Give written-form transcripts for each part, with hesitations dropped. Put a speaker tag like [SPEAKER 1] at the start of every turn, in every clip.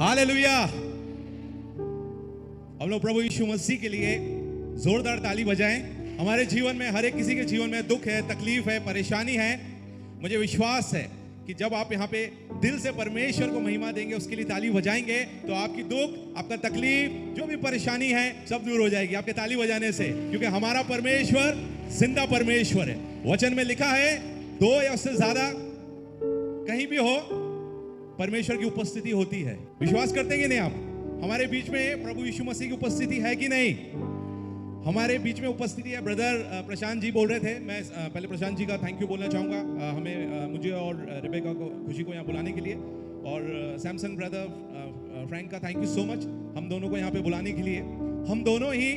[SPEAKER 1] Hallelujah. हम लोग प्रभु यीशु मसीह के लिए जोरदार ताली बजाएं। हमारे जीवन में, हर एक किसी के जीवन में दुख है, तकलीफ है, परेशानी है। मुझे विश्वास है कि जब आप यहाँ पे दिल से परमेश्वर को महिमा देंगे, उसके लिए ताली बजाएंगे, तो आपकी दुख, आपका तकलीफ, जो भी परेशानी है, सब दूर हो जाएगी आपके ताली बजाने से, क्योंकि हमारा परमेश्वर जिंदा परमेश्वर है। वचन में लिखा है, दो या उससे ज्यादा कहीं भी हो, परमेश्वर की उपस्थिति होती है। विश्वास करते हैं कि नहीं आप? हमारे बीच में प्रभु यीशु मसीह की उपस्थिति है कि नहीं? हमारे बीच में उपस्थिति है। ब्रदर प्रशांत जी बोल रहे थे। मैं पहले प्रशांत जी का थैंक यू बोलना चाहूँगा, मुझे और रेबेका को, खुशी को यहाँ बुलाने के लिए, और सैमसन ब्रदर फ्रैंक का थैंक यू सो मच, हम दोनों को यहाँ पे बुलाने के लिए। हम दोनों ही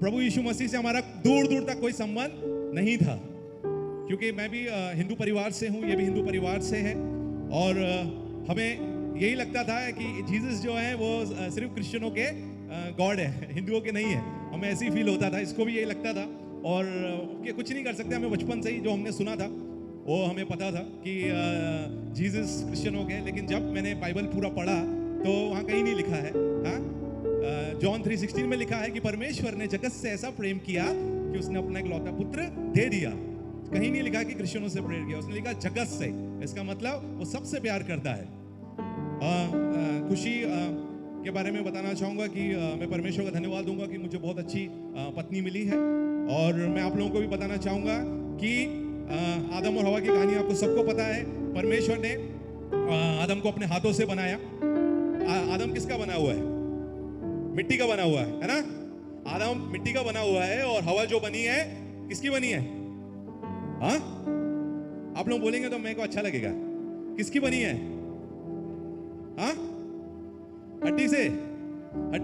[SPEAKER 1] प्रभु यीशु मसीह से, हमारा दूर दूर तक कोई संबंध नहीं था, क्योंकि मैं भी हिंदू परिवार से हूँ, ये भी हिंदू परिवार से है, और हमें यही लगता था कि जीसस जो है वो सिर्फ क्रिश्चियनों के गॉड है, हिंदुओं के नहीं है। हमें ऐसे ही फील होता था, इसको भी यही लगता था, और कि कुछ नहीं कर सकते। हमें बचपन से ही जो हमने सुना था वो हमें पता था कि जीसस क्रिश्चियनों के। लेकिन जब मैंने बाइबल पूरा पढ़ा तो वहाँ कहीं नहीं लिखा है। हाँ, जॉन 3:16 में लिखा है कि परमेश्वर ने जगत से ऐसा प्रेम किया कि उसने अपना इकलौता पुत्र दे दिया। कहीं नहीं लिखा कि क्रिश्चियनों से प्रेम किया, उसने लिखा जगत से। इसका मतलब वो सबसे प्यार करता है। खुशी के बारे में बताना चाहूँगा कि मैं परमेश्वर का धन्यवाद दूंगा कि मुझे बहुत अच्छी पत्नी मिली है, और मैं आप लोगों को भी बताना चाहूँगा कि आदम और हवा की कहानी आपको सबको पता है। परमेश्वर ने आदम को अपने हाथों से बनाया। आदम किसका बना हुआ है? मिट्टी का बना हुआ है ना? आदम मिट्टी का बना हुआ है, और हवा जो बनी है किसकी बनी है? हाँ, आप लोग बोलेंगे तो मेरे को अच्छा लगेगा। किसकी बनी है? हाँ, हड्डी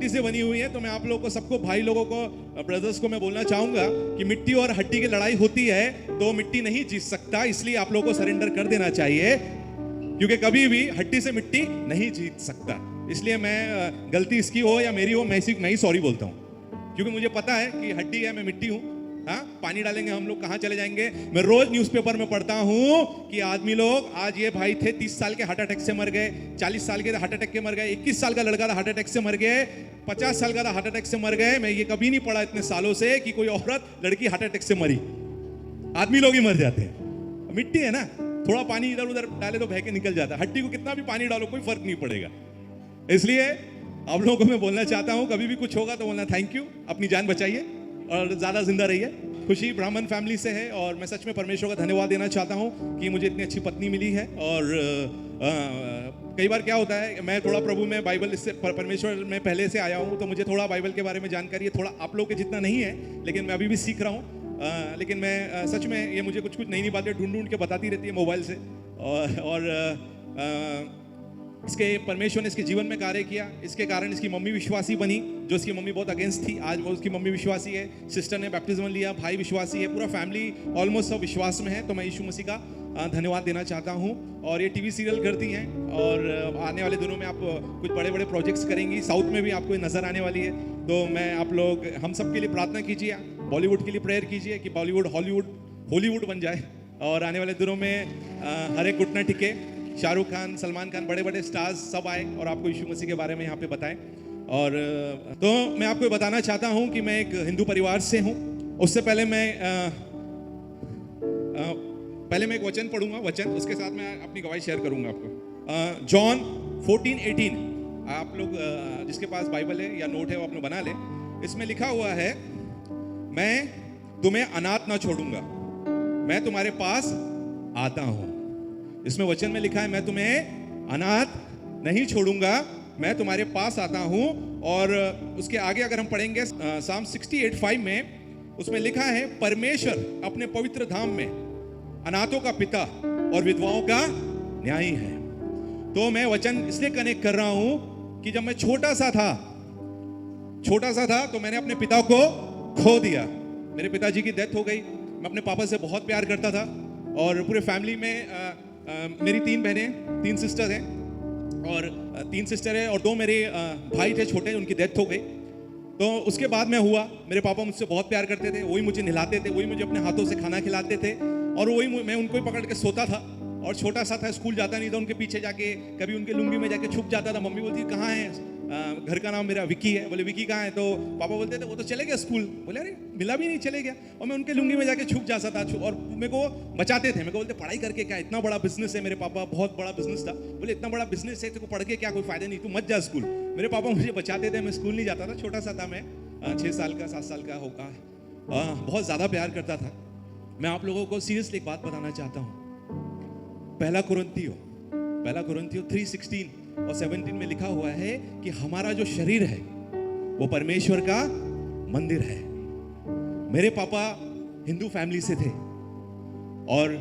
[SPEAKER 1] से बनी हुई है। तो मैं आप लोगों को, सबको, भाई लोगों को, ब्रदर्स को मैं बोलना चाहूंगा कि मिट्टी और हड्डी की लड़ाई होती है तो मिट्टी नहीं जीत सकता, इसलिए आप लोगों को सरेंडर कर देना चाहिए, क्योंकि कभी भी हड्डी से मिट्टी नहीं जीत सकता। इसलिए मैं, गलती इसकी हो या मेरी हो, मैं ही सॉरी बोलता हूँ, क्योंकि मुझे पता है कि हड्डी है, मैं मिट्टी हूँ। हाँ, पानी डालेंगे हम लोग कहाँ चले जाएंगे। मैं रोज न्यूज़पेपर में पढ़ता हूँ कि आदमी लोग, आज ये भाई थे 30 साल के हार्ट अटैक से मर गए, 40 साल के हार्ट अटैक के मर गए, 21 साल का लड़का था हार्ट अटैक से मर गए, 50 साल का था हार्ट अटैक से मर गए। मैं ये कभी नहीं पढ़ा इतने सालों से कि कोई औरत, लड़की हार्ट अटैक से मरी। आदमी लोग ही मर जाते हैं। मिट्टी है ना, थोड़ा पानी इधर उधर डाले तो बह के निकल जाता है। हड्डी को कितना भी पानी डालो कोई फर्क नहीं पड़ेगा। इसलिए आप लोगों को मैं बोलना चाहता हूँ, कभी भी कुछ होगा तो बोलना थैंक यू, अपनी जान बचाइए और ज्यादा जिंदा रहिए। खुशी ब्राह्मण फैमिली से है, और मैं सच में परमेश्वर का धन्यवाद देना चाहता हूँ कि मुझे इतनी अच्छी पत्नी मिली है। और कई बार क्या होता है, मैं थोड़ा प्रभु में, बाइबल से, परमेश्वर में पहले से आया हूँ, तो मुझे थोड़ा बाइबल के बारे में जानकारी है। थोड़ा आप लोगों के जितना नहीं है, लेकिन मैं अभी भी सीख रहा हूँ। लेकिन मैं सच में, ये मुझे कुछ नई बातें ढूंढ के बताती रहती है मोबाइल से, और इसके परमेश्वर ने इसके जीवन में कार्य किया। इसके कारण इसकी मम्मी विश्वासी बनी, जो इसकी मम्मी बहुत अगेंस्ट थी, आज वो उसकी मम्मी विश्वासी है। सिस्टर ने बैप्टिज्म लिया, भाई विश्वासी है, पूरा फैमिली ऑलमोस्ट सब विश्वास में है। तो मैं यीशु मसीह का धन्यवाद देना चाहता हूँ। और ये टीवी सीरियल करती हैं, और आने वाले दिनों में आप कुछ बड़े बड़े प्रोजेक्ट्स करेंगी, साउथ में भी आपको नजर आने वाली है। तो मैं, आप लोग, हम सब के लिए प्रार्थना कीजिए, बॉलीवुड के लिए प्रेयर कीजिए कि बॉलीवुड हॉलीवुड बन जाए, और आने वाले दिनों में हर एक घुटना टिके, शाहरुख खान, सलमान खान, बड़े बड़े स्टार्स सब आए और आपको यीशु मसीह के बारे में यहाँ पे बताएं। और तो मैं आपको बताना चाहता हूँ कि मैं एक हिंदू परिवार से हूँ। उससे पहले मैं एक वचन पढ़ूंगा, उसके साथ मैं अपनी गवाही शेयर करूंगा आपको। जॉन 14:18, आप लोग जिसके पास बाइबल है या नोट है वो अपने बना ले। इसमें लिखा हुआ है, मैं तुम्हें अनाथ ना छोड़ूंगा, मैं तुम्हारे पास आता हूँ। इसमें वचन में लिखा है, मैं तुम्हें अनाथ नहीं छोड़ूंगा, मैं तुम्हारे पास आता हूं। और उसके आगे अगर हम पढ़ेंगे साम 68:5 में, उसमें लिखा है, परमेश्वर अपने पवित्र धाम में अनाथों का पिता और विधवाओं का न्यायी है। तो मैं वचन इसलिए कनेक्ट कर रहा हूं कि जब मैं छोटा सा था तो मैंने अपने पिता को खो दिया। मेरे पिताजी की डेथ हो गई। मैं अपने पापा से बहुत प्यार करता था, और पूरे फैमिली में मेरी 3 बहनें, 3 सिस्टर हैं, और 3 सिस्टर है, और 2 मेरे भाई थे छोटे, उनकी डेथ हो गई। तो उसके बाद मैं हुआ, मेरे पापा मुझसे बहुत प्यार करते थे, वही मुझे नहलाते थे, वही मुझे अपने हाथों से खाना खिलाते थे, और वही मैं उनको ही पकड़ के सोता था। और छोटा सा था, स्कूल जाता नहीं था, उनके पीछे जाके कभी उनके लुंगी में जाके छुप जाता था। मम्मी बोलती कहाँ है, घर का नाम मेरा विकी है। बोले विकी कहाँ है, तो पापा बोलते थे वो तो चले गया स्कूल। बोले अरे मिला भी नहीं, चले गया। और मैं उनके लुंगी में जाके छुप जाता था और मेरे को बचाते थे। मेरे को बोलते पढ़ाई करके क्या, इतना बड़ा बिजनेस है, मेरे पापा बहुत बड़ा बिजनेस था। बोले इतना बड़ा बिजनेस है तो पढ़ के क्या कोई फायदा नहीं, तू मत जा स्कूल। मेरे पापा मुझे बचाते थे, मैं स्कूल नहीं जाता था। छोटा सा था मैं, 6 साल का 7 साल का होगा। बहुत ज़्यादा प्यार करता था। मैं आप लोगों को सीरियसली एक बात बताना चाहता हूँ। पहला कुरिन्थियों 3:16 और 17 में लिखा हुआ है कि हमारा जो शरीर है वो परमेश्वर का मंदिर है। मेरे पापा हिंदू फैमिली से थे और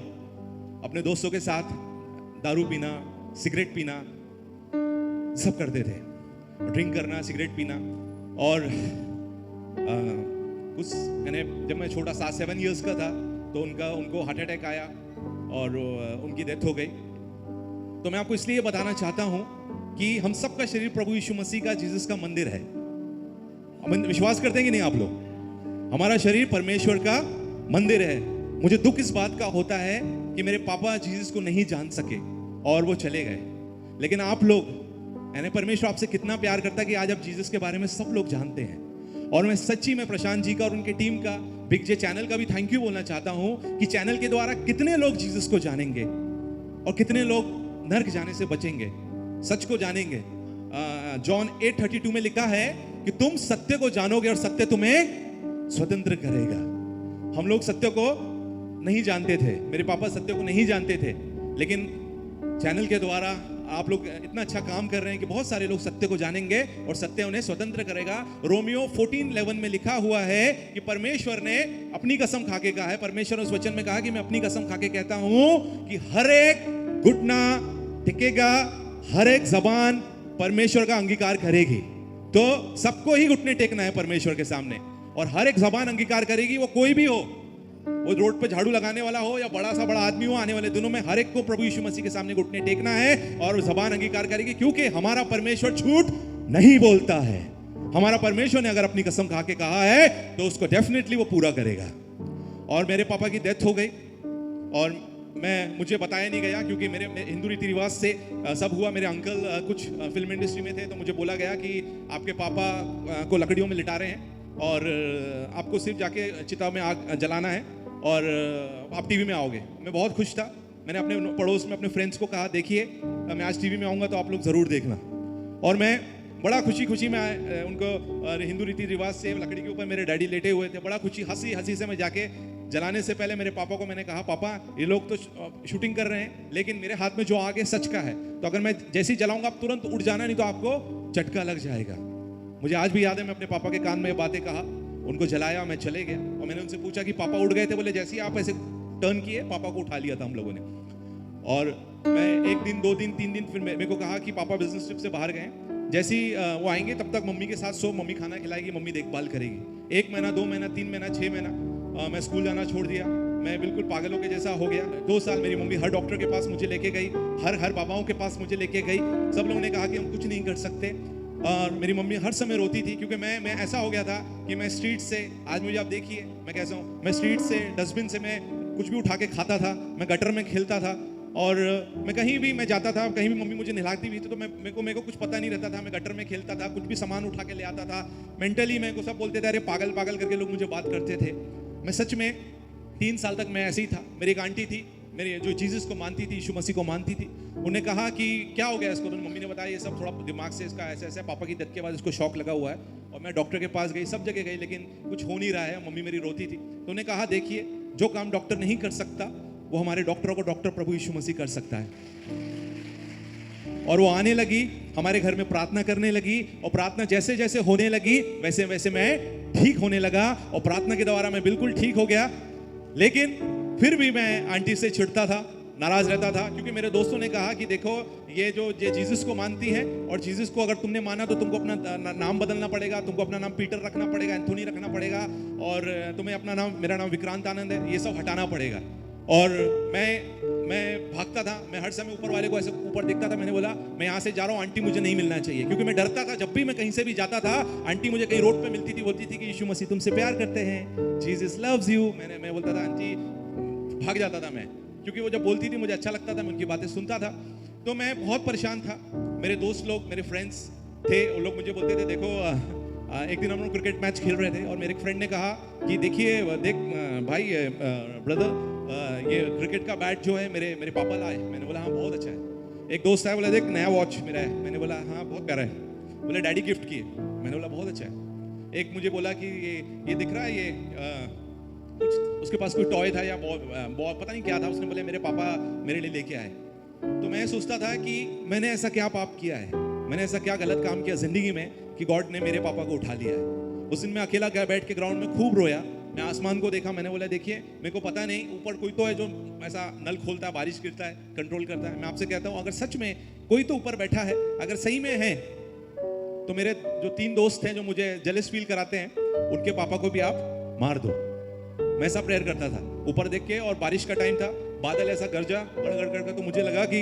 [SPEAKER 1] अपने दोस्तों के साथ दारू पीना, सिगरेट पीना सब करते थे। ड्रिंक करना, सिगरेट पीना। और कुछ मैंने जब मैं छोटा 7 इयर्स का था तो उनको हार्ट अटैक आया और उनकी डेथ हो गई। तो मैं आपको इसलिए बताना चाहता हूं कि हम सबका शरीर प्रभु यीशु मसीह का, जीसस का मंदिर है। हम विश्वास करते हैं कि नहीं आप लोग? हमारा शरीर परमेश्वर का मंदिर है। मुझे दुख इस बात का होता है कि मेरे पापा जीसस को नहीं जान सके और वो चले गए। लेकिन आप लोग, यानी परमेश्वर आपसे कितना प्यार करता है कि आज आप जीसस के बारे में सब लोग जानते हैं। और मैं सच्ची में प्रशांत जी का और उनकी टीम का, बिग जे चैनल का भी थैंक यू बोलना चाहता हूं कि चैनल के द्वारा कितने लोग जीसस को जानेंगे और कितने लोग नरक जाने से बचेंगे, सच को जानेंगे। जॉन 8:32 में लिखा है कि तुम सत्य को जानोगे और सत्य तुम्हें स्वतंत्र करेगा। हम लोग सत्य को नहीं जानते थे, मेरे पापा सत्य को नहीं जानते थे, लेकिन चैनल के द्वारा आप लोग इतना अच्छा काम कर रहे हैं कि बहुत सारे लोग सत्य को जानेंगे और सत्य उन्हें स्वतंत्र करेगा। रोमियो 14:11 में लिखा हुआ है कि परमेश्वर ने अपनी कसम खाके कहा है, परमेश्वर ने उस वचन में कहा कि मैं अपनी कसम खाके कहता हूं कि हर एक घुटना टिकेगा, हर एक जबान परमेश्वर का अंगीकार करेगी। तो सबको ही घुटने टेकना है परमेश्वर के सामने और हर एक जबान अंगीकार करेगी, वो कोई भी हो, वो रोड पे झाड़ू लगाने वाला हो या बड़ा आदमी हो, आने वाले दिनों में हर एक को प्रभु यीशु मसीह के सामने घुटने टेकना है और जबान अंगीकार करेगी, क्योंकि हमारा परमेश्वर झूठ नहीं बोलता है। हमारा परमेश्वर ने अगर अपनी कसम खा के कहा है तो उसको डेफिनेटली वो पूरा करेगा। और मेरे पापा की डेथ हो गई और मुझे बताया नहीं गया, क्योंकि मेरे हिंदू रीति रिवाज से सब हुआ। मेरे अंकल कुछ फिल्म इंडस्ट्री में थे, तो मुझे बोला गया कि आपके पापा को लकड़ियों में लिटा रहे हैं और आपको सिर्फ जाके चिता में आग जलाना है और आप टीवी में आओगे। मैं बहुत खुश था। मैंने अपने पड़ोस में अपने फ्रेंड्स को कहा देखिए मैं आज टीवी में आऊँगा तो आप लोग ज़रूर देखना। और मैं बड़ा खुशी में उनको हिंदू रीति रिवाज से लकड़ी के ऊपर मेरे डैडी लेटे हुए थे, बड़ा हंसी से मैं जाके जलाने से पहले मेरे पापा को मैंने कहा पापा ये लोग तो शूटिंग कर रहे हैं, लेकिन मेरे हाथ में जो आग है सच का है, तो अगर मैं जैसे ही जलाऊंगा आप तुरंत उठ जाना, नहीं तो आपको झटका लग जाएगा। मुझे आज भी याद है मैं अपने पापा के कान में ये बातें कहा, उनको जलाया, मैं चले गया और मैंने उनसे पूछा कि पापा उड़ गए थे? बोले जैसे ही आप ऐसे टर्न किए पापा को उठा लिया था हम लोगों ने। और मैं 1 दिन 2 दिन 3 दिन फिर मेरे को कहा कि पापा बिजनेस ट्रिप से बाहर गए, जैसे ही वो आएंगे तब तक मम्मी के साथ सो, मम्मी खाना खिलाएगी, मम्मी देखभाल करेगी। 1 महीना 2 महीना 3 महीना 6 महीना मैं स्कूल जाना छोड़ दिया, मैं बिल्कुल पागलों के जैसा हो गया। 2 साल मेरी मम्मी हर डॉक्टर के पास मुझे लेके गई, हर बाबाओं के पास मुझे लेके गई। सब लोगों ने कहा कि हम कुछ नहीं कर सकते और मेरी मम्मी हर समय रोती थी, क्योंकि मैं ऐसा हो गया था कि मैं स्ट्रीट से, आज मुझे आप देखिए मैं कैसा हूँ, मैं स्ट्रीट से डस्टबिन से मैं कुछ भी उठा के खाता था, मैं गटर में खेलता था और मैं कहीं भी मैं जाता था, कहीं भी मम्मी मुझे नहलाती भी थी तो मेरे को कुछ पता नहीं रहता था, मैं गटर में खेलता था, कुछ भी सामान उठा के ले आता था। मेंटली मेरे को सब बोलते थे अरे पागल करके लोग मुझे बात करते थे। मैं सच में 3 साल तक मैं ऐसे ही था। मेरी एक आंटी थी, मेरी जो जीसस को मानती थी, यीशु मसीह को मानती थी, उन्हें कहा कि क्या हो गया इसको, तो मम्मी ने बताया ये सब थोड़ा दिमाग से इसका ऐसा पापा की डेथ के बाद इसको शॉक लगा हुआ है। और मैं डॉक्टर के पास गई, सब जगह गई, लेकिन कुछ हो नहीं रहा है। मम्मी मेरी रोती थी, तो उन्हें कहा देखिए जो काम डॉक्टर नहीं कर सकता वो हमारे डॉक्टरों को डॉक्टर प्रभु यीशु मसीह कर सकता है। और वो आने लगी, हमारे घर में प्रार्थना करने लगी और प्रार्थना जैसे जैसे होने लगी वैसे वैसे मैं ठीक होने लगा और प्रार्थना के द्वारा मैं बिल्कुल ठीक हो गया। लेकिन फिर भी मैं आंटी से चिढ़ता था, नाराज रहता था, क्योंकि मेरे दोस्तों ने कहा कि देखो ये जीसस को मानती है और जीसस को अगर तुमने माना तो तुमको अपना नाम बदलना पड़ेगा, तुमको अपना नाम पीटर रखना पड़ेगा, एंथोनी रखना पड़ेगा और तुम्हें अपना नाम, मेरा नाम विक्रांत आनंद है, ये सब हटाना पड़ेगा। और मैं भागता था, मैं हर समय ऊपर वाले को ऐसे ऊपर देखता था। मैंने बोला मैं यहाँ से जा रहा हूँ, आंटी मुझे नहीं मिलना चाहिए, क्योंकि मैं डरता था। जब भी मैं कहीं से भी जाता था आंटी मुझे कहीं रोड पे मिलती थी, बोलती थी कि यीशु मसीह तुमसे प्यार करते हैं, जीसस लव्स यू। मैं बोलता था आंटी, भाग जाता था मैं। क्योंकि वो जब बोलती थी मुझे अच्छा लगता था, मैं उनकी बातें सुनता था। तो मैं बहुत परेशान था। मेरे दोस्त लोग, मेरे फ्रेंड्स थे, वो लोग मुझे बोलते थे देखो एक दिन हम लोग क्रिकेट मैच खेल रहे थे और मेरे एक फ्रेंड ने कहा कि देखिए देख भाई ब्रदर ये क्रिकेट का बैट जो है मेरे मेरे पापा लाए। मैंने बोला हाँ बहुत अच्छा है। एक दोस्त है बोला देख नया वॉच मेरा है। मैंने बोला हाँ बहुत प्यारा है। बोले डैडी गिफ्ट किए। मैंने बोला बहुत अच्छा है। एक मुझे बोला कि ये दिख रहा है ये कुछ उसके पास कोई टॉय था या बॉल पता नहीं क्या था, उसने बोले मेरे पापा मेरे लिए लेके आए। तो मैं सोचता था कि मैंने ऐसा क्या पाप किया है, मैंने ऐसा क्या गलत काम किया जिंदगी में कि गॉड ने मेरे पापा को उठा लिया है। उस दिन मैं अकेला गया बैठ के ग्राउंड में खूब रोया। मैं आसमान को देखा, मैंने बोला देखिए मेरे को पता नहीं ऊपर कोई तो है जो ऐसा नल खोलता है, बारिश गिरता है, कंट्रोल करता है। मैं आपसे कहता हूँ अगर सच में कोई तो ऊपर बैठा है, अगर सही में है, तो मेरे जो 3 दोस्त हैं जो मुझे जेलस फील कराते हैं, उनके पापा को भी आप मार दो। मैं ऐसा प्रेयर करता था ऊपर देख के। और बारिश का टाइम था, बादल ऐसा गरजा गड़गड़ कर, तो मुझे लगा कि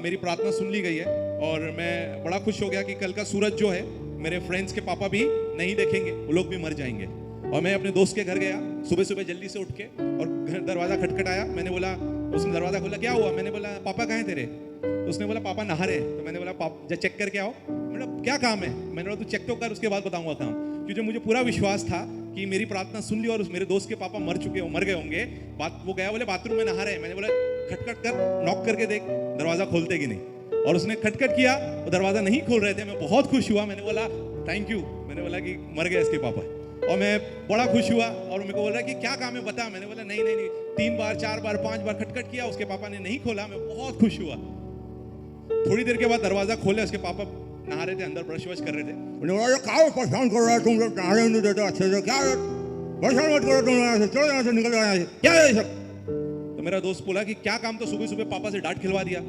[SPEAKER 1] मेरी प्रार्थना सुन ली गई है। और मैं बड़ा खुश हो गया कि कल का सूरज जो है मेरे फ्रेंड्स के पापा भी नहीं देखेंगे, वो लोग भी मर जाएंगे। और मैं अपने दोस्त के घर गया सुबह सुबह जल्दी से उठ के, और घर दरवाजा खटखटाया। मैंने बोला, उसने दरवाजा खोला, क्या हुआ? मैंने बोला पापा कहाँ हैं तेरे? तो उसने बोला पापा नहा रहे हैं। तो मैंने बोला जा चेक करके आओ। मैंने क्या काम है? मैंने बोला तू चेक तो कर, उसके बाद बताऊंगा काम। क्योंकि मुझे पूरा विश्वास था कि मेरी प्रार्थना सुन ली और मेरे दोस्त के पापा मर चुके, मर गए होंगे। बात वो गया बोले बाथरूम में नहा रहे हैं। मैंने बोला खटखट कर, नॉक करके देख दरवाजा खोलते कि नहीं। और उसने खटखट किया, वो दरवाजा नहीं खोल रहे थे। मैं बहुत खुश हुआ। मैंने बोला थैंक यू। मैंने बोला कि मर गए इसके पापा। और मैं बड़ा खुश हुआ। और मेरे को बोल रहा है कि क्या काम है बता। मैंने बोला नहीं नहीं नहीं, 3 बार 4 बार 5 बार खटखट किया, उसके पापा ने नहीं खोला। मैं बहुत खुश हुआ। थोड़ी देर के बाद दरवाजा खोले, उसके पापा नहा रहे थे, अंदर ब्रश वश कर रहे थे। उन्होंने क्या परेशान कर रहा है तुम लोग, नहाने नहीं देते अच्छे से, क्या परेशान मत करो तुम, यहाँ से चलो, यहाँ से निकल जाओ, यहाँ से क्या है सब। तो मेरा दोस्त बोला कि क्या काम, तो सुबह सुबह पापा से डांट खिलवा दिया।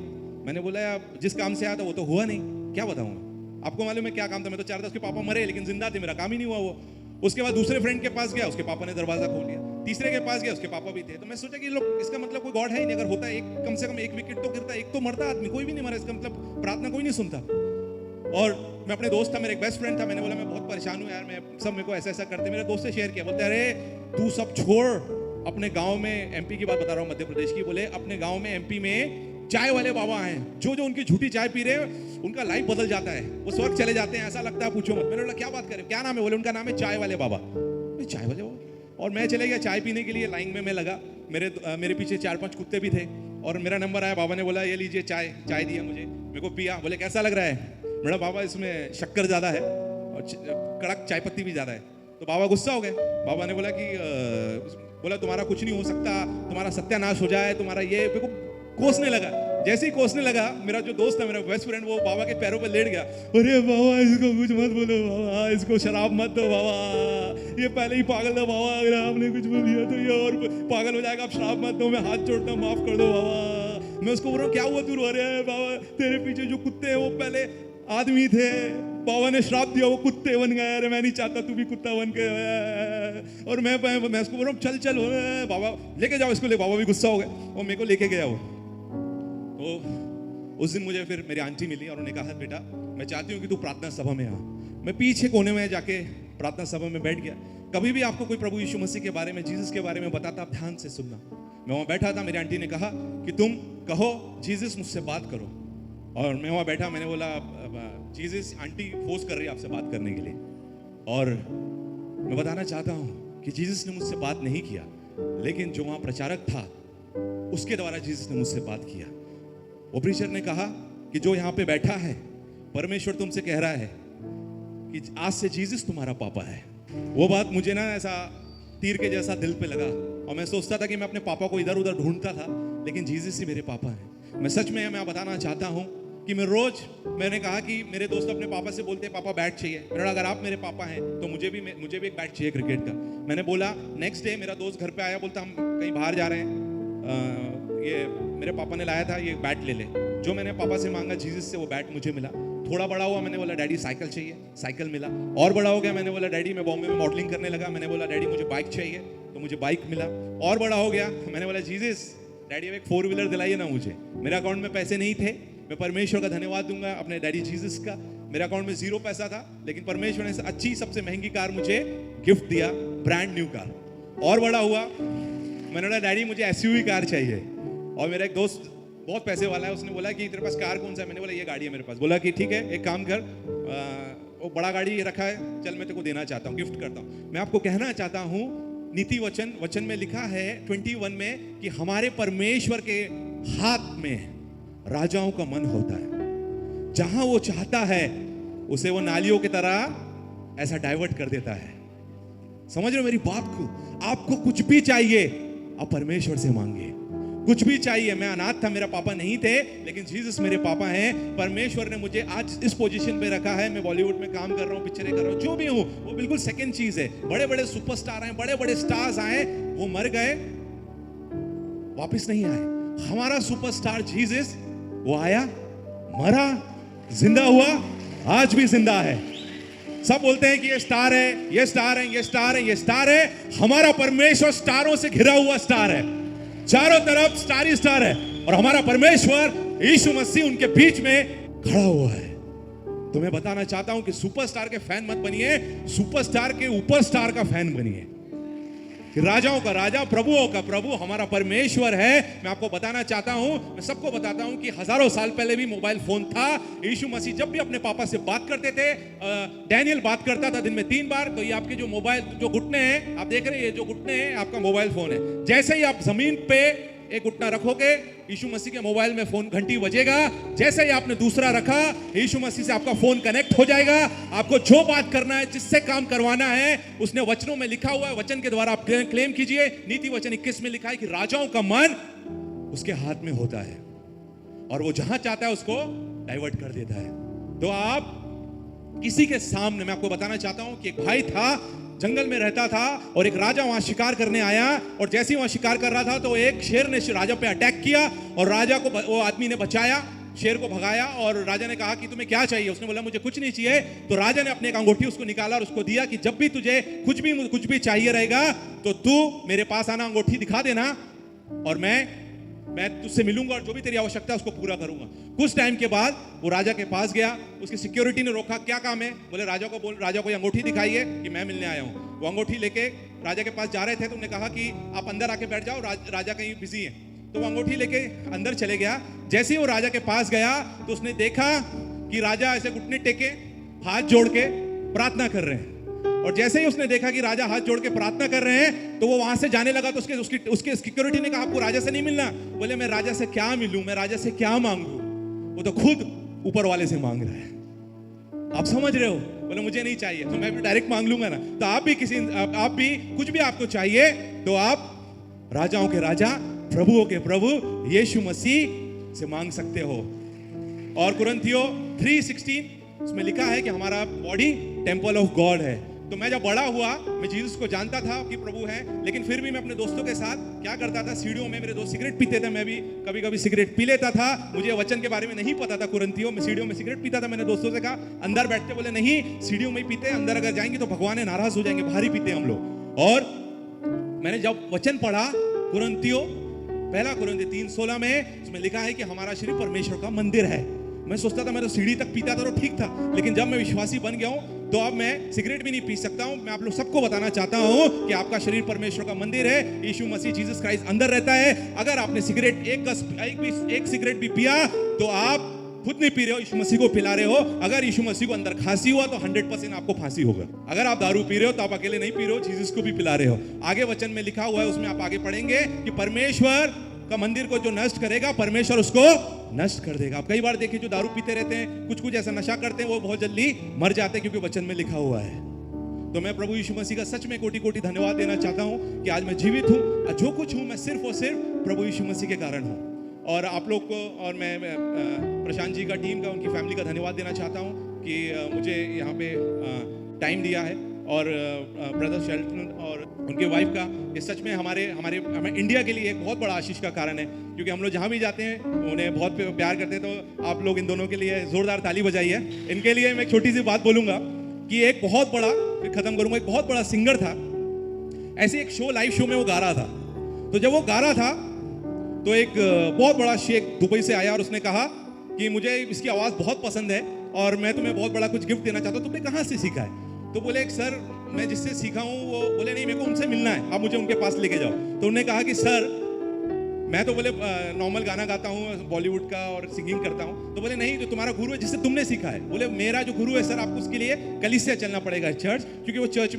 [SPEAKER 1] मैंने बोला यार जिस काम से आया था वो तो हुआ नहीं, क्या बताऊंगा। आपको मालूम है क्या काम था? मैं तो चाह रहा था उसके पापा मरे लेकिन जिंदा थे, मेरा काम ही नहीं हुआ वो। उसके बाद दूसरे फ्रेंड के पास गया, उसके पापा ने दरवाजा खोल लिया। तीसरे के पास गया, उसके पापा भी थे। तो मैं सोचा कि लोग, इसका मतलब कोई गॉड है ही नहीं। अगर होता एक कम से कम 1 विकेट तो गिरता, एक तो मरता आदमी, कोई भी नहीं मरा। इसका मतलब प्रार्थना कोई नहीं सुनता। और मैं अपने दोस्त था, मेरा एक बेस्ट फ्रेंड था, मैंने बोला मैं बहुत परेशान हूँ यार, मैं सब मेरे को ऐसा ऐसा करते। मेरे दोस्त से शेयर किया, बोलते अरे तू सब छोड़, अपने गांव में, एमपी की बात बता रहा हूँ, मध्य प्रदेश की, बोले अपने गांव में एमपी में चाय वाले बाबा हैं, जो जो उनकी झूठी चाय पी रहे हैं उनका लाइफ बदल जाता है, वो स्वर्ग चले जाते हैं, ऐसा लगता है पूछो मत। मैंने बोला क्या बात करें, क्या नाम है? बोले उनका नाम है चाय वाले बाबा। चाय वाले बाबा। और मैं चले गया चाय पीने के लिए, लाइन में मैं लगा। मेरे पीछे 4-5 कुत्ते भी थे। और मेरा नंबर आया, बाबा ने बोला ये लीजिए चाय। चाय दिया मुझे, मेरे को पिया। बोले कैसा लग रहा है? मेरा बाबा इसमें शक्कर ज़्यादा है और कड़क चाय पत्ती भी ज़्यादा है। तो बाबा गुस्सा हो गए। बाबा ने बोला कि बोला तुम्हारा कुछ नहीं हो सकता, तुम्हारा सत्यानाश हो जाए, तुम्हारा ये। मेरे को कोसने लगा। जैसे ही कोसने लगा, मेरा जो दोस्त था, मेरा बेस्ट फ्रेंड, वो बाबा के पैरों पर लेट गया। अरे बाबा इसको कुछ मत बोलो बाबा, इसको शराब मत दो बाबा, ये पहले ही पागल था बाबा, अगर आपने कुछ बोल दिया तो ये और पागल हो जाएगा, आप शराब मत दो, मैं हाथ जोड़ता हूँ, माफ कर दो बाबा। मैं उसको बोल रहा हूँ क्या हुआ तू रो रहा है? बाबा तेरे पीछे जो कुत्ते हैं वो पहले आदमी थे, बाबा ने श्राप दिया, वो कुत्ते बन गए। अरे मैं नहीं चाहता तू भी कुत्ता बन के। और मैं उसको बोल रहा हूँ चल चल बाबा लेके जाओ इसको, ले। बाबा भी गुस्सा हो गए और मेरे को लेके गया वो। तो उस दिन मुझे फिर मेरी आंटी मिली और उन्होंने कहा बेटा मैं चाहती हूँ कि तू प्रार्थना सभा में आ। मैं पीछे कोने में जाके प्रार्थना सभा में बैठ गया। कभी भी आपको कोई प्रभु यीशु मसीह के बारे में, जीसस के बारे में बताता, आप ध्यान से सुनना। मैं वहाँ बैठा था, मेरी आंटी ने कहा कि तुम कहो जीसस मुझसे बात करो। और मैं वहाँ बैठा, मैंने बोला जीसस, आंटी फोर्स कर रही है आपसे बात करने के लिए। और मैं बताना चाहता हूँ कि जीसस ने मुझसे बात नहीं किया, लेकिन जो वहाँ प्रचारक था उसके द्वारा जीसस ने मुझसे बात किया। वो प्रीचर ने कहा कि जो यहाँ पे बैठा है, परमेश्वर तुमसे कह रहा है कि आज से जीसस तुम्हारा पापा है। वो बात मुझे ना ऐसा तीर के जैसा दिल पे लगा। और मैं सोचता था कि मैं अपने पापा को इधर उधर ढूंढता था, लेकिन जीसस ही मेरे पापा हैं। मैं सच में मैं बताना चाहता हूँ कि मैंने कहा कि मेरे दोस्त अपने पापा से बोलते हैं पापा बैट चाहिए। मैंने अगर आप मेरे पापा हैं तो मुझे भी एक बैट चाहिए क्रिकेट का। मैंने बोला नेक्स्ट डे मेरा दोस्त घर पे आया, बोलता हम कहीं बाहर जा रहे हैं, ये मेरे पापा ने लाया था, ये बैट ले ले। जो मैंने पापा से मांगा जीसस से, वो बैट मुझे मिला। थोड़ा बड़ा हुआ, मैंने बोला डैडी साइकिल चाहिए, साइकिल मिला। और बड़ा हो गया, मैंने बोला डैडी मैं बॉम्बे में मॉडलिंग करने लगा, मैंने बोला डैडी मुझे बाइक चाहिए, तो मुझे बाइक मिला। और बड़ा हो गया, मैंने बोला जीसस डैडी एक 4 व्हीलर दिलाइए ना मुझे। मेरे अकाउंट में पैसे नहीं थे, मैं परमेश्वर का धन्यवाद दूंगा अपने डैडी जीसस का। मेरे अकाउंट में 0 पैसा था, लेकिन परमेश्वर ने अच्छी सबसे महंगी कार मुझे गिफ्ट दिया, ब्रांड न्यू कार। और बड़ा हुआ, मैंने बोला डैडी मुझे एसयूवी कार चाहिए। और मेरा एक दोस्त बहुत पैसे वाला है, उसने बोला कि तेरे पास कार कौन सा है? मैंने बोला ये गाड़ी है मेरे पास। बोला कि ठीक है, एक काम कर, वो बड़ा गाड़ी रखा है, चल मैं तेरे को देना चाहता हूँ, गिफ्ट करता हूँ। मैं आपको कहना चाहता हूँ, नीति वचन में लिखा है 21 में कि हमारे परमेश्वर के हाथ में राजाओं का मन होता है। जहां वो चाहता है उसे वो नालियों की तरह ऐसा डाइवर्ट कर देता है। समझ रहे हो मेरी बात को? आपको कुछ भी चाहिए, आप परमेश्वर से मांगिए। कुछ भी चाहिए। मैं अनाथ था, मेरा पापा नहीं थे, लेकिन जीसस मेरे पापा हैं। परमेश्वर ने मुझे आज इस पोजीशन पे रखा है। मैं बॉलीवुड में काम कर रहा हूँ, पिक्चरें कर रहा हूँ, जो भी हूँ वो बिल्कुल सेकंड चीज है। बड़े बड़े सुपरस्टार आए, बड़े बड़े स्टार्स आए, वो मर गए, वापस नहीं आए। हमारा सुपरस्टार जीसस, वो आया, मरा, जिंदा हुआ, आज भी जिंदा है। सब बोलते हैं कि ये स्टार है, ये स्टार है, ये स्टार है, ये स्टार है। हमारा परमेश्वर स्टारों से घिरा हुआ स्टार है, चारों तरफ स्टार ही स्टार है। और हमारा परमेश्वर यीशु मसीह उनके बीच में खड़ा हुआ है। तो मैं बताना चाहता हूं कि सुपरस्टार के फैन मत बनिए, सुपरस्टार के ऊपर स्टार का फैन बनिए। कि राजाओं का राजा, प्रभुओं का प्रभु हमारा परमेश्वर है। मैं आपको बताना चाहता हूं, मैं सबको बताता हूं कि हजारों साल पहले भी मोबाइल फोन था। यीशु मसीह जब भी अपने पापा से बात करते थे, डैनियल बात करता था दिन में 3 बार। तो ये आपके जो मोबाइल, जो घुटने हैं आप देख रहे हैं, ये जो घुटने हैं आपका मोबाइल फोन है। जैसे ही आप जमीन पे एक घुटना रखोगे, यीशु मसीह के मोबाइल में फोन घंटी बजेगा। जैसे ही आपने दूसरा रखा, यीशु मसीह से आपका फोन कनेक्ट हो जाएगा। आपको जो बात करना है, जिससे काम करवाना है, उसने वचनों में लिखा हुआ है, वचन के द्वारा आप क्लेम कीजिए। नीति वचन 21 में लिखा है कि राजाओं का मन उसके हाथ में होता है और वो जहां चाहता है उसको डाइवर्ट कर देता है। तो आप किसी के सामने, मैं आपको बताना चाहता हूं कि एक भाई था, जंगल में रहता था, और एक राजा वहां शिकार करने आया। और जैसे ही वहां शिकार कर रहा था तो एक शेर ने राजा पे अटैक किया और राजा को, वो आदमी ने बचाया, शेर को भगाया। और राजा ने कहा कि तुम्हें क्या चाहिए? उसने बोला मुझे कुछ नहीं चाहिए। तो राजा ने अपने एक अंगूठी उसको निकाला और उसको दिया कि जब भी तुझे कुछ भी चाहिए रहेगा तो तू मेरे पास आना, अंगूठी दिखा देना और मैं तुझसे मिलूंगा और जो भी तेरी आवश्यकता है उसको पूरा करूंगा। कुछ टाइम के बाद वो राजा के पास गया, उसकी सिक्योरिटी ने रोका, क्या काम है? बोले राजा को अंगूठी दिखाइए कि मैं मिलने आया हूं। वो अंगूठी लेके राजा के पास जा रहे थे तो उन्होंने कहा कि आप अंदर आके बैठ जाओ, राजा कहीं बिजी है। तो वो अंगूठी लेके अंदर चले गया। जैसे ही वो राजा के पास गया तो उसने देखा कि राजा ऐसे घुटने टेके हाथ जोड़ के प्रार्थना कर रहे हैं। और जैसे ही उसने देखा कि राजा हाथ जोड़ के प्रार्थना कर रहे हैं तो वो वहां से जाने लगा। तो उसके सिक्योरिटी ने कहा आपको राजा से नहीं मिलना। बोले मैं राजा से क्या मिलूं, मैं राजा से क्या मांगू? वो तो खुद ऊपर वाले से मांग रहा है। आप समझ रहे हो? बोले मुझे नहीं चाहिए, तो मैं भी डायरेक्ट मांग लूंगा ना। तो आप भी कुछ भी आपको चाहिए तो आप राजाओं के राजा, प्रभुओं के प्रभु यीशु मसीह से मांग सकते हो। और कुरिन्थियों 3:16 उसमें लिखा है कि हमारा बॉडी टेम्पल ऑफ गॉड है। तो मैं जब बड़ा हुआ, मैं जीसस को जानता था कि प्रभु है, लेकिन फिर भी मैं अपने दोस्तों के साथ क्या करता था, सीढ़ियों में, मेरे दोस्त सिगरेट पीते थे, मैं भी कभी कभी सिगरेट पी लेता था। मुझे वचन के बारे में नहीं पता था। कुरिन्थियों में सीढ़ियों में सिगरेट पीता था। मैंने दोस्तों से कहा अंदर बैठते, बोले नहीं सीढ़ियों में ही पीते, अंदर अगर जाएंगे तो भगवान नाराज हो जाएंगे, बाहर ही पीते हम लोग। और मैंने जब वचन पढ़ा कुरिन्थियों, पहला कुरिन्थियों 3:16 में, उसमें लिखा है कि हमारा शरीर परमेश्वर का मंदिर है। मैं सोचता था मैं तो सीढ़ी तक पीता था तो ठीक था, लेकिन जब मैं विश्वासी बन गया हूं तो अब मैं सिगरेट भी नहीं पी सकता हूं। मैं आप लोग सबको बताना चाहता हूं कि आपका शरीर परमेश्वर का मंदिर है। यीशु मसीह जीसस क्राइस्ट अंदर रहता है। अगर आपने सिगरेट एक सिगरेट भी पिया तो आप खुद नहीं पी रहे हो, यीशु मसीह को पिला रहे हो। अगर यीशु मसीह को अंदर खांसी हुआ तो 100% आपको फांसी होगा। अगर आप दारू पी रहे हो तो आप अकेले नहीं पी रहे हो, जीसस को भी पिला रहे हो। आगे वचन में लिखा हुआ है, उसमें आप आगे पढ़ेंगे कि परमेश्वर का मंदिर को जो नष्ट करेगा, परमेश्वर उसको नष्ट कर देगा। आप कई बार देखिए जो दारू पीते रहते हैं, कुछ ऐसा नशा करते हैं, वो बहुत जल्दी मर जाते हैं, क्योंकि वचन में लिखा हुआ है। तो मैं प्रभु यीशु मसीह का सच में कोटि कोटि धन्यवाद देना चाहता हूं कि आज मैं जीवित हूं। जो कुछ हूं मैं सिर्फ और सिर्फ प्रभु यीशु मसीह के कारण हूं। और आप लोग को, और मैं प्रशांत जी का, टीम का, उनकी फैमिली का धन्यवाद देना चाहता हूं कि मुझे यहाँ पे टाइम दिया है। और ब्रदर शेल्टन और उनके वाइफ का, ये सच में हमारे इंडिया के लिए एक बहुत बड़ा आशीष का कारण है, क्योंकि हम लोग जहाँ भी जाते हैं उन्हें बहुत प्यार करते हैं। तो आप लोग इन दोनों के लिए जोरदार ताली बजाइए। इनके लिए मैं एक छोटी सी बात बोलूँगा कि एक बहुत बड़ा, फिर खत्म करूँगा, एक बहुत बड़ा सिंगर था। ऐसे एक शो, लाइव शो में वो गा रहा था। तो जब वो गा रहा था तो एक बहुत बड़ा शेख दुबई से आया और उसने कहा कि मुझे इसकी आवाज़ बहुत पसंद है और मैं तुम्हें बहुत बड़ा कुछ गिफ्ट देना चाहता हूँ, तुमने कहाँ से सीखा है? तो बोले एक सर, मैं जिससे सीखा हूँ वो, बोले नहीं मेरे को उनसे मिलना है, आप मुझे उनके पास लेके जाओ। तो उन्होंने कहा कि सर मैं तो बोले नॉर्मल गाना गाता हूँ बॉलीवुड का और सिंगिंग करता हूँ। तो बोले नहीं, जो तुम्हारा गुरु है जिससे तुमने सीखा है। बोले मेरा जो गुरु है सर, आपको उसके लिए कलीसिया चलना पड़ेगा, चर्च, क्योंकि वो चर्च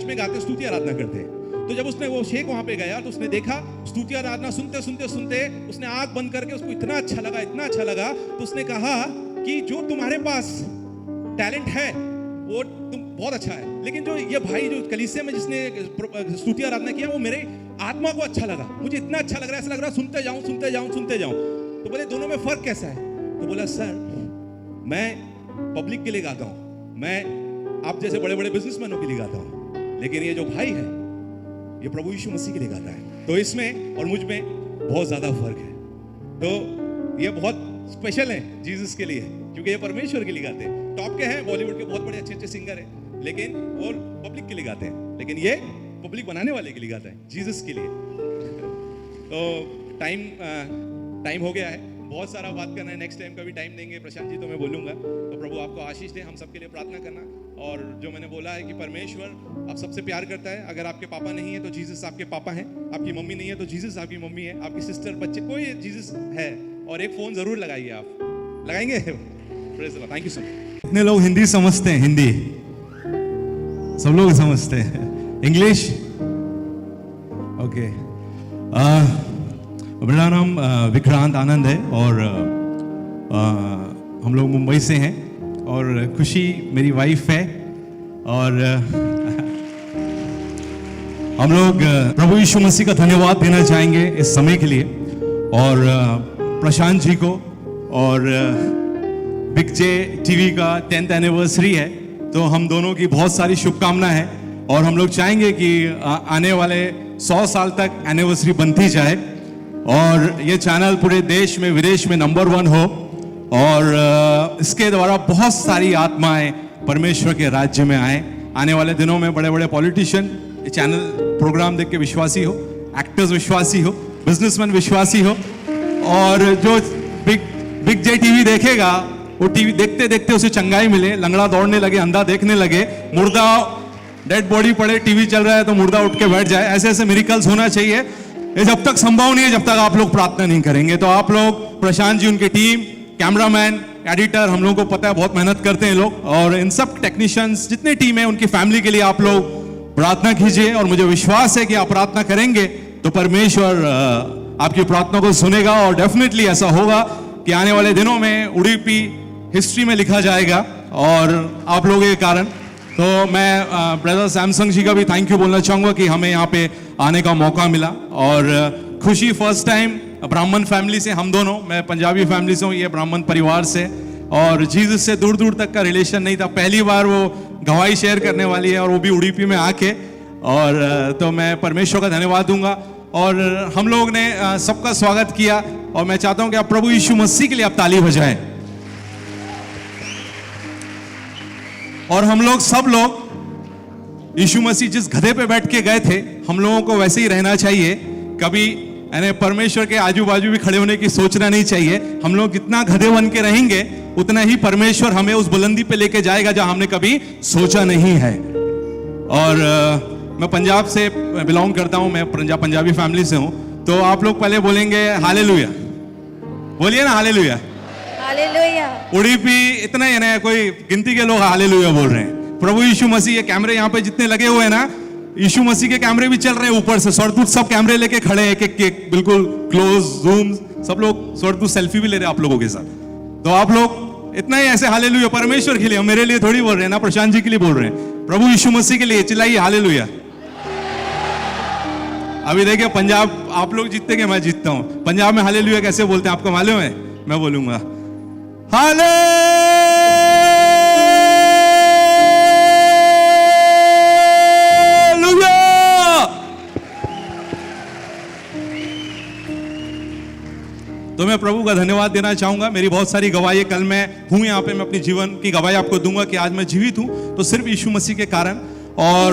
[SPEAKER 1] में गाते स्तुति आराधना करते हैं। तो जब उसने वो शेख वहां पे गया तो उसने देखा स्तुति आराधना सुनते सुनते सुनते उसने आंख बंद करके, उसको इतना अच्छा लगा तो उसने कहा कि जो तुम्हारे पास टैलेंट है वो तुम बहुत अच्छा है, लेकिन जो ये भाई जो कलीसिया में जिसने स्तुति आराधना किया वो मेरे आत्मा को अच्छा लगा, मुझे इतना अच्छा लग रहा है, ऐसा लग रहा है सुनते जाऊं। तो बोले दोनों में फर्क कैसा है? तो बोला सर मैं पब्लिक के लिए गाता हूं, मैं आप जैसे बड़े बड़े बिजनेसमैनों के लिए गाता हूं, लेकिन ये जो भाई है ये प्रभु यीशु मसीह के लिए गाता है। तो इसमें और मुझ में बहुत ज्यादा फर्क है। तो ये बहुत स्पेशल है जीसस के लिए, क्योंकि ये परमेश्वर के लिए गाते हैं। टॉप के हैं, बॉलीवुड के बहुत बड़े अच्छे सिंगर हैं, लेकिन वो पब्लिक के लिए गाते हैं, लेकिन ये पब्लिक बनाने वाले के लिए गाता है, जीसस के लिए। तो टाइम हो गया है, बहुत सारा बात करना है, नेक्स्ट टाइम कभी टाइम देंगे प्रशांत जी तो मैं बोलूंगा। तो प्रभु आपको आशीष दे, हम सबके लिए प्रार्थना करना। और जो मैंने बोला है कि परमेश्वर आप सबसे प्यार करता है। अगर आपके पापा नहीं है तो जीसस आपके पापा हैं, आपकी मम्मी नहीं है तो जीसस आपकी मम्मी है, आपकी सिस्टर, बच्चे, कोई जीसस है। और एक फोन जरूर लगाइए, आप लगाएंगे? Thank you so much.
[SPEAKER 2] कितने लोग हिंदी समझते हैं? हिंदी सब लोग समझते हैं। English okay. मेरा नाम विक्रांत आनंद है और हम लोग मुंबई से हैं और खुशी मेरी वाइफ है। और हम लोग प्रभु यीशु मसीह का धन्यवाद देना चाहेंगे इस समय के लिए, और प्रशांत जी को। और बिग जे टीवी का 10th एनिवर्सरी है, तो हम दोनों की बहुत सारी शुभकामनाएं हैं। और हम लोग चाहेंगे कि आने वाले 100 साल तक एनिवर्सरी बनती जाए और ये चैनल पूरे देश में विदेश में नंबर 1 हो, और इसके द्वारा बहुत सारी आत्माएं परमेश्वर के राज्य में आए। आने वाले दिनों में बड़े बड़े पॉलिटिशियन चैनल प्रोग्राम देख के विश्वासी हो, एक्टर्स विश्वासी हो, बिजनेसमैन विश्वासी हो, और जो बिग जे टीवी देखेगा वो टीवी देखते देखते उसे चंगाई मिले, लंगड़ा दौड़ने लगे, अंधा देखने लगे, मुर्दा डेड बॉडी पड़े, टीवी चल रहा है तो मुर्दा उठ के बैठ जाए। ऐसे ऐसे मिरेकल्स होना चाहिए। ये जब तक संभव नहीं है जब तक आप लोग प्रार्थना नहीं करेंगे। तो आप लोग, प्रशांत जी, उनकी टीम, कैमरामैन, एडिटर, हम लोगों को पता है बहुत मेहनत करते हैं लोग, और इन सब टेक्नीशियंस जितने टीम है उनकी फैमिली के लिए आप लोग प्रार्थना कीजिए। और मुझे विश्वास है कि आप प्रार्थना करेंगे तो परमेश्वर आपकी प्रार्थना को सुनेगा, और डेफिनेटली ऐसा होगा कि आने वाले दिनों में उडुपी हिस्ट्री में लिखा जाएगा और आप लोगों के कारण। तो मैं ब्रदर सैमसंग जी का भी थैंक यू बोलना चाहूंगा कि हमें यहाँ पे आने का मौका मिला। और खुशी फर्स्ट टाइम ब्राह्मण फैमिली से, हम दोनों, मैं पंजाबी फैमिली से हूँ, ये ब्राह्मण परिवार से, और जीसस से दूर दूर तक का रिलेशन नहीं था। पहली बार वो गवाही शेयर करने वाली है, और वो भी उडुपी में आके। और तो मैं परमेश्वर का धन्यवाद दूंगा। और हम लोग ने सबका स्वागत किया, और मैं चाहता हूं कि आप प्रभु यीशु मसीह के लिए आप ताली बजाएं। और हम लोग सब लोग यीशु मसीह जिस गधे पे बैठ के गए थे, हम लोगों को वैसे ही रहना चाहिए। कभी यानी परमेश्वर के आजू बाजू भी खड़े होने की सोचना नहीं चाहिए। हम लोग जितना गधे बन के रहेंगे उतना ही परमेश्वर हमें उस बुलंदी पे लेके जाएगा जहां हमने कभी सोचा नहीं है। और मैं पंजाब से बिलोंग करता हूं, मैं पंजाबी फैमिली से हूं। तो आप लोग पहले बोलेंगे हालेलुया, बोलिए ना हालेलुया।
[SPEAKER 3] हालेलुया।
[SPEAKER 2] उडुपी इतना ही ना, कोई गिनती के लोग हालेलुया बोल रहे हैं। प्रभु यीशु मसीह, ये कैमरे यहाँ पे जितने लगे हुए हैं ना, यीशु मसीह के कैमरे भी चल रहे हैं ऊपर से। स्वर्गदूत सब कैमरे लेके खड़े हैं, एक बिल्कुल क्लोज जूम, सब लोग स्वर्गदूत सेल्फी भी ले रहे हैं आप लोगों के साथ। तो आप लोग इतना ही ऐसे हालेलुया परमेश्वर के लिए, मेरे लिए थोड़ी बोल रहे हैं ना, प्रशांत जी के लिए बोल रहे हैं, प्रभु यीशु मसीह के लिए चिल्लाइए हालेलुया। अभी देखिए पंजाब, आप लोग जीतते कि मैं जीतता हूं। पंजाब में हालेलुया कैसे बोलते हैं आपको मालूम है? मैं बोलूंगा हालेलुया। तो मैं प्रभु का धन्यवाद देना चाहूंगा। मेरी बहुत सारी गवाही, कल मैं हूं यहाँ पे, मैं अपनी जीवन की गवाही आपको दूंगा कि आज मैं जीवित हूं तो सिर्फ यीशु मसीह के कारण। और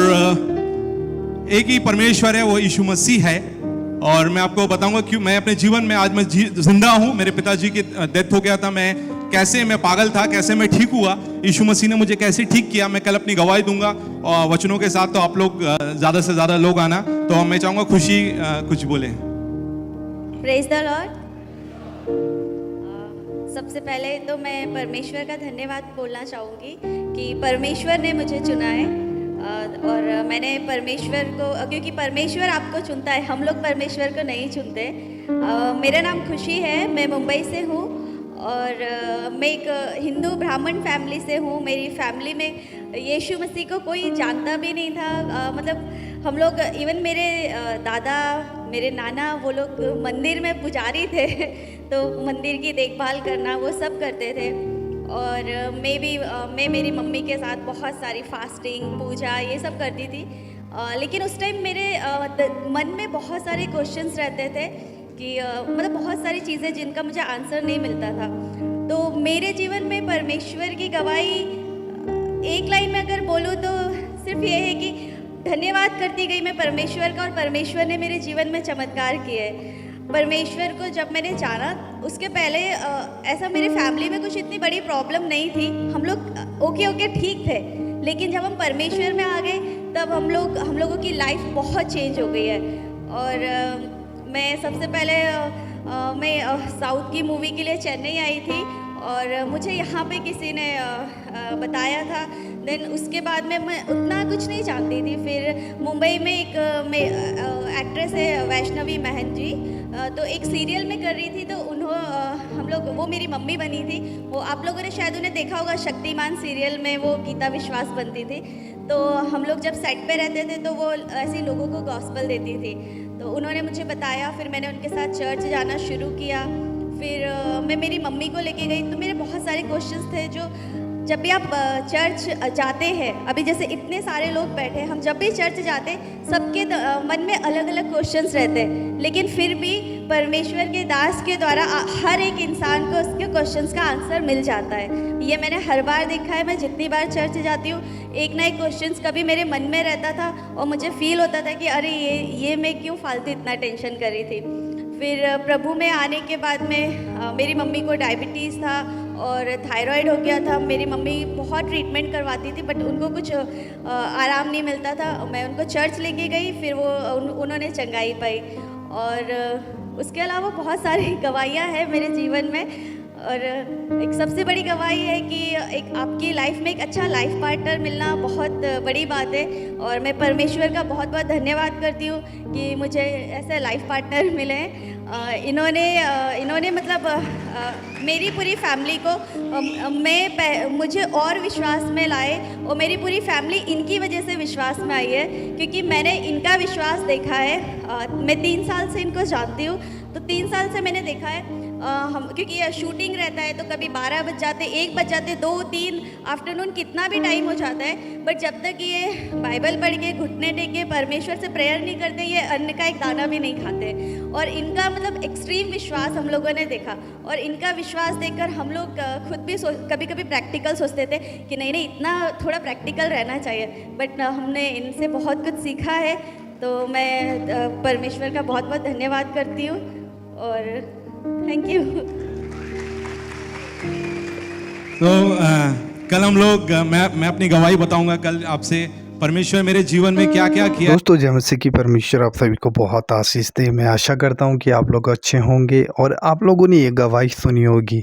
[SPEAKER 2] एक ही परमेश्वर है, वो यीशु मसीह है। और मैं आपको बताऊंगा क्यों मैं अपने जीवन में आज मैं जिंदा हूं। मेरे पिताजी की डेथ हो गया था, मैं पागल था, कैसे मैं ठीक हुआ, यीशु मसीह ने मुझे कैसे ठीक किया, मैं कल अपनी गवाही दूंगा और वचनों के साथ। तो आप लोग ज्यादा से ज्यादा लोग आना। तो मैं चाहूंगा खुशी कुछ बोले।
[SPEAKER 3] Praise the Lord. सबसे पहले तो मैं परमेश्वर का धन्यवाद बोलना चाहूँगी कि परमेश्वर ने मुझे चुना है और मैंने परमेश्वर को, क्योंकि परमेश्वर आपको चुनता है, हम लोग परमेश्वर को नहीं चुनते। मेरा नाम खुशी है, मैं मुंबई से हूँ और मैं एक हिंदू ब्राह्मण फैमिली से हूँ। मेरी फैमिली में यीशु मसीह को कोई जानता भी नहीं था। मतलब हम लोग, इवन मेरे दादा, मेरे नाना, वो लोग मंदिर में पुजारी थे तो मंदिर की देखभाल करना वो सब करते थे। और मैं मेरी मम्मी के साथ बहुत सारी फास्टिंग, पूजा ये सब करती थी। लेकिन उस टाइम मेरे मन में बहुत सारे क्वेश्चंस रहते थे कि मतलब बहुत सारी चीज़ें जिनका मुझे आंसर नहीं मिलता था। तो मेरे जीवन में परमेश्वर की गवाही एक लाइन में अगर बोलूँ तो सिर्फ ये है कि धन्यवाद करती गई मैं परमेश्वर का, और परमेश्वर ने मेरे जीवन में चमत्कार किए। परमेश्वर को जब मैंने जाना, उसके पहले ऐसा मेरे फैमिली में कुछ इतनी बड़ी प्रॉब्लम नहीं थी, हम लोग ओके ठीक थे। लेकिन जब हम परमेश्वर में आ गए तब हम लोगों की लाइफ बहुत चेंज हो गई है। और मैं सबसे पहले मैं साउथ की मूवी के लिए चेन्नई आई थी और मुझे यहाँ पे किसी ने बताया था। देन उसके बाद में मैं उतना कुछ नहीं जानती थी। फिर मुंबई में एक एक्ट्रेस है वैष्णवी महन जी, तो एक सीरियल में कर रही थी, तो हम लोग, वो मेरी मम्मी बनी थी। वो आप लोगों ने शायद उन्हें देखा होगा, शक्तिमान सीरियल में वो गीता विश्वास बनती थी। तो हम लोग जब सेट पे रहते थे तो वो ऐसे लोगों को गॉस्पल देती थी। तो उन्होंने मुझे बताया, फिर मैंने उनके साथ चर्च जाना शुरू किया। फिर मैं मेरी मम्मी को लेके गई, तो मेरे बहुत सारे क्वेश्चंस थे जो जब भी आप चर्च जाते हैं, अभी जैसे इतने सारे लोग बैठे, हम जब भी चर्च जाते सबके मन में अलग अलग क्वेश्चंस रहते हैं, लेकिन फिर भी परमेश्वर के दास के द्वारा हर एक इंसान को उसके क्वेश्चंस का आंसर मिल जाता है। ये मैंने हर बार देखा है। मैं जितनी बार चर्च जाती हूँ, एक ना एक क्वेश्चंस कभी मेरे मन में रहता था और मुझे फील होता था कि अरे ये मैं क्यों फालतू इतना टेंशन कर रही थी। फिर प्रभु में आने के बाद में मेरी मम्मी को डायबिटीज़ था और थायराइड हो गया था। मेरी मम्मी बहुत ट्रीटमेंट करवाती थी बट उनको कुछ आराम नहीं मिलता था। मैं उनको चर्च लेके गई, फिर उन्होंने चंगाई पाई। और उसके अलावा बहुत सारी गवाहियाँ हैं मेरे जीवन में। और एक सबसे बड़ी गवाही है कि एक आपकी लाइफ में एक अच्छा लाइफ पार्टनर मिलना बहुत बड़ी बात है। और मैं परमेश्वर का बहुत बहुत धन्यवाद करती हूँ कि मुझे ऐसे लाइफ पार्टनर मिले। इन्होंने मतलब मेरी पूरी फैमिली को मुझे और विश्वास में लाए और मेरी पूरी फैमिली इनकी वजह से विश्वास में आई है, क्योंकि मैंने इनका विश्वास देखा है। मैं 3 साल से इनको जानती हूँ, तो 3 साल से मैंने देखा है क्योंकि ये शूटिंग रहता है तो कभी 12 बज जाते, 1 बज जाते, 2, 3 आफ्टरनून कितना भी टाइम हो जाता है, बट जब तक ये बाइबल पढ़ के घुटने टेके परमेश्वर से प्रेयर नहीं करते, ये अन्न का एक दाना भी नहीं खाते। और इनका मतलब एक्सट्रीम विश्वास हम लोगों ने देखा, और इनका विश्वास देखकर हम लोग खुद भी कभी कभी प्रैक्टिकल सोचते थे कि नहीं इतना थोड़ा प्रैक्टिकल रहना चाहिए, बट हमने इनसे बहुत कुछ सीखा है। तो मैं परमेश्वर का बहुत बहुत धन्यवाद करती हूँ और थैंक यू।
[SPEAKER 2] तो कल हम लोग मैं अपनी गवाही बताऊंगा कल आपसे परमेश्वर मेरे जीवन में क्या क्या किया।
[SPEAKER 4] दोस्तों, जय मसीह की परमेश्वर आप सभी को बहुत आशीष दे। मैं आशा करता हूं कि आप लोग अच्छे होंगे और आप लोगों ने ये गवाही सुनी होगी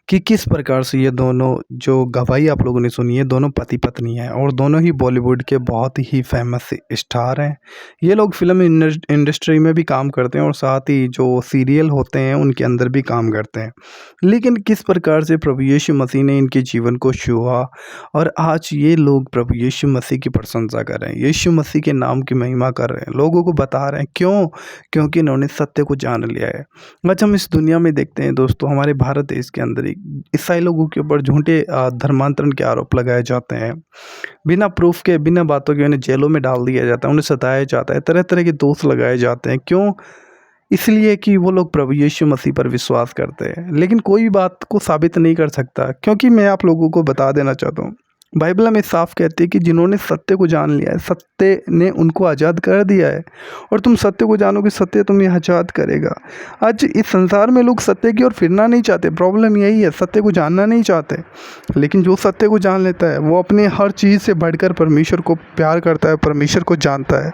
[SPEAKER 4] कि किस प्रकार से ये दोनों जो गवाही आप लोगों ने सुनी है, दोनों पति पत्नी हैं और दोनों ही बॉलीवुड के बहुत ही फेमस स्टार हैं। ये लोग फिल्म इंडस्ट्री में भी काम करते हैं और साथ ही जो सीरियल होते हैं उनके अंदर भी काम करते हैं। लेकिन किस प्रकार से प्रभु यीशु मसीह ने इनके जीवन को छुआ और आज ये लोग प्रभु यीशु मसीह की प्रशंसा कर रहे हैं, यीशु मसीह के नाम की महिमा कर रहे हैं, लोगों को बता रहे हैं। क्यों? क्योंकि इन्होंने सत्य को जान लिया है। आज हम इस दुनिया में देखते हैं दोस्तों, हमारे भारत देश के अंदर ईसाई लोगों के ऊपर झूठे धर्मांतरण के आरोप लगाए जाते हैं, बिना प्रूफ के, बिना बातों के उन्हें जेलों में डाल दिया जाता है, उन्हें सताया जाता है, तरह तरह के दोष लगाए जाते हैं। क्यों? इसलिए कि वो लोग प्रभु यीशु मसीह पर विश्वास करते हैं, लेकिन कोई बात को साबित नहीं कर सकता। क्योंकि मैं आप लोगों को बता देना चाहता हूँ, बाइबल में साफ कहती है कि जिन्होंने सत्य को जान लिया है, सत्य ने उनको आज़ाद कर दिया है, और तुम सत्य को जानोगे, सत्य तुम्हें आज़ाद करेगा। आज इस संसार में लोग सत्य की ओर फिरना नहीं चाहते, प्रॉब्लम यही है, सत्य को जानना नहीं चाहते। लेकिन जो सत्य को जान लेता है वो अपने हर चीज़ से बढ़कर परमेश्वर को प्यार करता है, परमेश्वर को जानता है।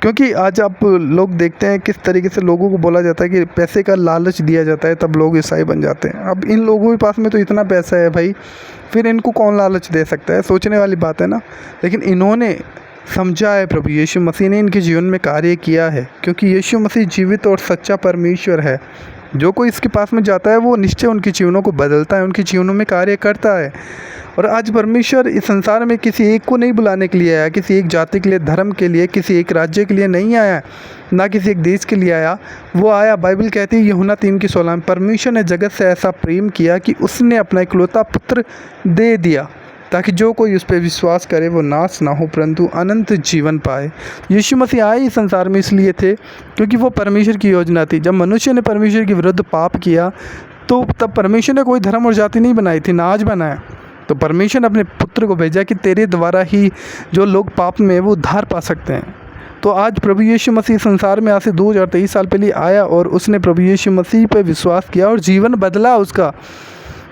[SPEAKER 4] क्योंकि आज आप लोग देखते हैं किस तरीके से लोगों को बोला जाता है कि पैसे का लालच दिया जाता है तब लोग ईसाई बन जाते हैं। अब इन लोगों के पास में तो इतना पैसा है भाई, फिर इनको कौन लालच दे सकता है? सोचने वाली बात है ना। लेकिन इन्होंने समझा है, प्रभु यीशु मसीह ने इनके जीवन में कार्य किया है, क्योंकि यीशु मसीह जीवित और सच्चा परमेश्वर है। जो कोई इसके पास में जाता है वो निश्चय उनके जीवनों को बदलता है, उनके जीवनों में कार्य करता है। और आज परमेश्वर इस संसार में किसी एक को नहीं बुलाने के लिए आया, किसी एक जाति के लिए, धर्म के लिए, किसी एक राज्य के लिए नहीं आया, ना किसी एक देश के लिए आया। वो आया, बाइबल कहती है यूहन्ना 3:16 में, परमेश्वर ने जगत से ऐसा प्रेम किया कि उसने अपना इकलौता पुत्र दे दिया, ताकि जो कोई उस पर विश्वास करे वो नाश ना हो परंतु अनंत जीवन पाए। यीशु मसीह आए इस संसार में इसलिए थे क्योंकि वो परमेश्वर की योजना थी। जब मनुष्य ने परमेश्वर के विरुद्ध पाप किया तो तब परमेश्वर ने कोई धर्म और जाति नहीं बनाई थी, ना आज बनाया। तो परमेश्वर ने अपने पुत्र को भेजा कि तेरे द्वारा ही जो लोग पाप में वो उद्धार पा सकते हैं। तो आज प्रभु यीशु मसीह संसार में आज से 2023 साल पहले आया और उसने प्रभु यीशु मसीह पर विश्वास किया और जीवन बदला उसका,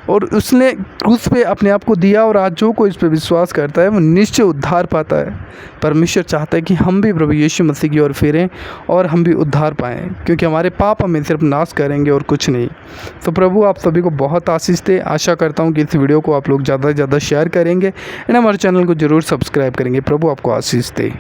[SPEAKER 4] और उसने क्रूस पे अपने आप को दिया। और आज जो कोई इस पर विश्वास करता है वो निश्चय उद्धार पाता है। परमेश्वर चाहता है कि हम भी प्रभु यीशु मसीह की ओर फिरें और हम भी उद्धार पाएं, क्योंकि हमारे पाप हमें सिर्फ नाश करेंगे और कुछ नहीं। तो प्रभु आप सभी को बहुत आशीष दे। आशा करता हूँ कि इस वीडियो को आप लोग ज़्यादा से ज़्यादा शेयर करेंगे एंड हमारे चैनल को ज़रूर सब्सक्राइब करेंगे। प्रभु आपको आशीष दे।